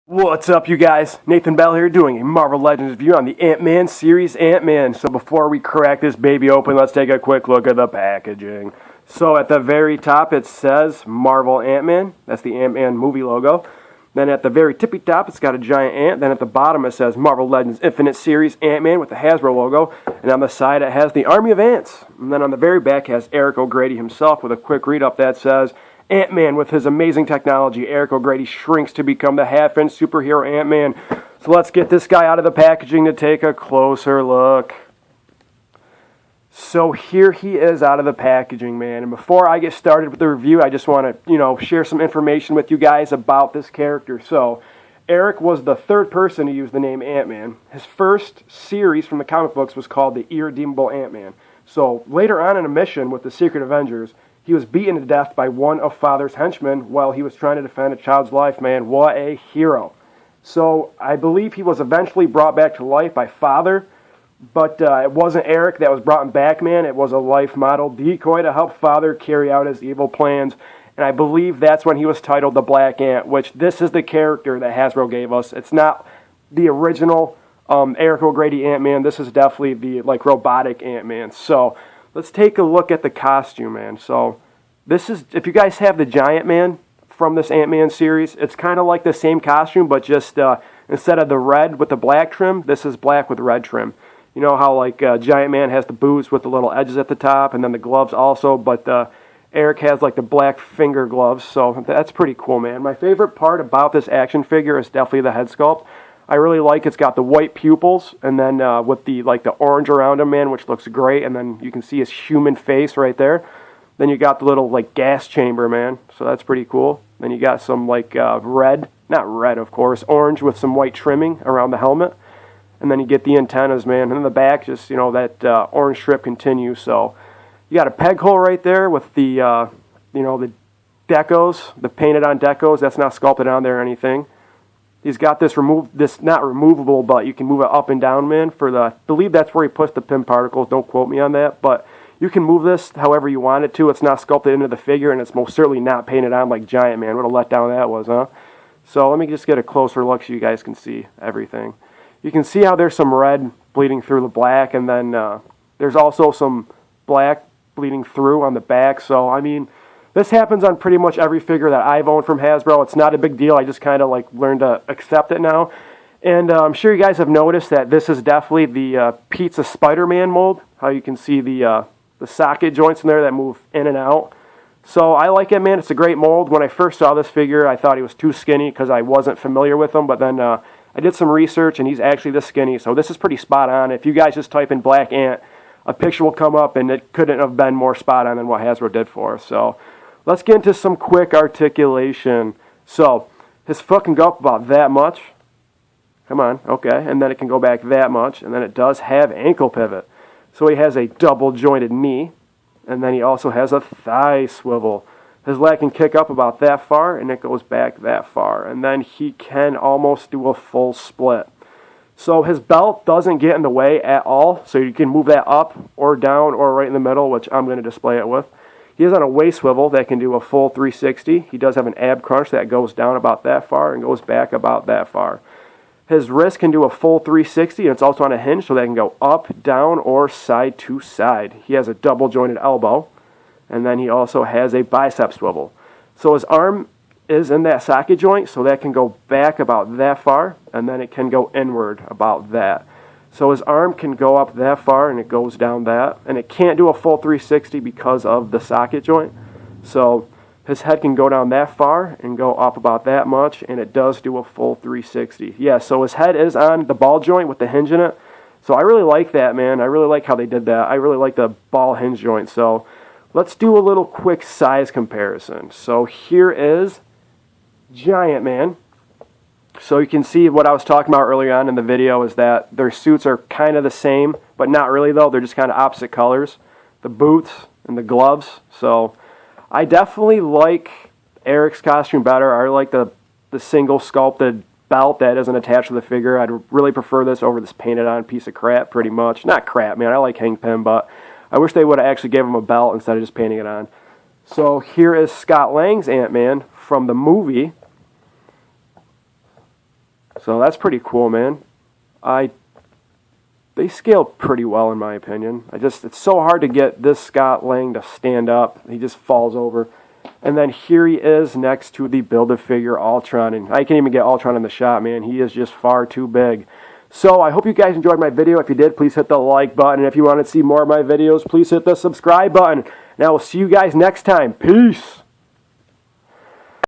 What's up, you guys? Nathan Bell here doing a Marvel Legends review on the Ant-Man series Ant-Man. So before we crack this baby open, let's take a quick look at the packaging. So at the very top it says Marvel Ant-Man. That's the Ant-Man movie logo. Then at the very tippy top it's got a giant ant. Then at the bottom it says Marvel Legends Infinite Series Ant-Man with the Hasbro logo. And on the side it has the Army of Ants. And then on the very back it has Eric O'Grady himself with a quick read-up that says, Ant-Man, with his amazing technology, Eric O'Grady shrinks to become the half-inch superhero Ant-Man. So let's get this guy out of the packaging to take a closer look. So here he is out of the packaging, man. And before I get started with the review, I just want to, share some information with you guys about this character. So Eric was the third person to use the name Ant-Man. His first series from the comic books was called The Irredeemable Ant-Man. So later on in a mission with the Secret Avengers, he was beaten to death by one of Father's henchmen while he was trying to defend a child's life, man. What a hero. So I believe he was eventually brought back to life by Father, but it wasn't Eric that was brought back, man. It was a life model decoy to help Father carry out his evil plans. And I believe that's when he was titled the Black Ant, which this is the character that Hasbro gave us. It's not the original Eric O'Grady Ant-Man. This is definitely the robotic Ant-Man. So let's take a look at the costume, man. So this is, if you guys have the Giant Man from this Ant-Man series, it's kind of like the same costume, but just instead of the red with the black trim, this is black with red trim. You know how Giant Man has the boots with the little edges at the top, and then the gloves also, but Eric has the black finger gloves, so that's pretty cool, man. My favorite part about this action figure is definitely the head sculpt. I really like it's got the white pupils, and then with the orange around him, man, which looks great, and then you can see his human face right there. Then you got the little gas chamber, man, so that's pretty cool. Then you got some red, not red of course, orange with some white trimming around the helmet. And then you get the antennas, man, and in the back just, that orange strip continues. So you got a peg hole right there with the, the decos, the painted on decos. That's not sculpted on there or anything. He's got this not removable, but you can move it up and down, man. I believe that's where he puts the pin particles. Don't quote me on that, but you can move this however you want it to. It's not sculpted into the figure, and it's most certainly not painted on like Giant Man. What a letdown that was, huh? So let me just get a closer look so you guys can see everything. You can see how there's some red bleeding through the black, and then there's also some black bleeding through on the back. So, I mean, this happens on pretty much every figure that I've owned from Hasbro. It's not a big deal. I just kind of learned to accept it now. And I'm sure you guys have noticed that this is definitely the Pizza Spider-Man mold. How you can see the socket joints in there that move in and out. So I like it, man. It's a great mold. When I first saw this figure, I thought he was too skinny because I wasn't familiar with him. But then I did some research, and he's actually this skinny. So this is pretty spot on. If you guys just type in Black Ant, a picture will come up, and it couldn't have been more spot on than what Hasbro did for us. So let's get into some quick articulation. So his foot can go up about that much. Come on, okay. And then it can go back that much. And then it does have ankle pivot. So he has a double jointed knee. And then he also has a thigh swivel. His leg can kick up about that far, and it goes back that far. And then he can almost do a full split. So his belt doesn't get in the way at all. So you can move that up or down or right in the middle, which I'm going to display it with. He is on a waist swivel that can do a full 360. He does have an ab crunch that goes down about that far and goes back about that far. His wrist can do a full 360, and it's also on a hinge, so that can go up, down, or side to side. He has a double jointed elbow, and then he also has a bicep swivel. So his arm is in that socket joint, so that can go back about that far, and then it can go inward about that. So his arm can go up that far, and it goes down that, and it can't do a full 360 because of the socket joint. So his head can go down that far and go up about that much, and it does do a full 360. Yeah, so his head is on the ball joint with the hinge in it. So I really like that, man. I really like how they did that. I really like the ball hinge joint. So let's do a little quick size comparison. So here is Giant Man. So you can see what I was talking about earlier on in the video is that their suits are kind of the same, but not really though. They're just kind of opposite colors. The boots and the gloves. So I definitely like Eric's costume better. I like the single sculpted belt that isn't attached to the figure. I'd really prefer this over this painted on piece of crap pretty much. Not crap, man. I like Hank Pym, but I wish they would have actually gave him a belt instead of just painting it on. So here is Scott Lang's Ant-Man from the movie. So that's pretty cool, man. They scale pretty well in my opinion. It's so hard to get this Scott Lang to stand up. He just falls over. And then here he is next to the Build-A-Figure Ultron. And I can't even get Ultron in the shot, man. He is just far too big. So I hope you guys enjoyed my video. If you did, please hit the like button. And if you want to see more of my videos, please hit the subscribe button. And I will see you guys next time. Peace.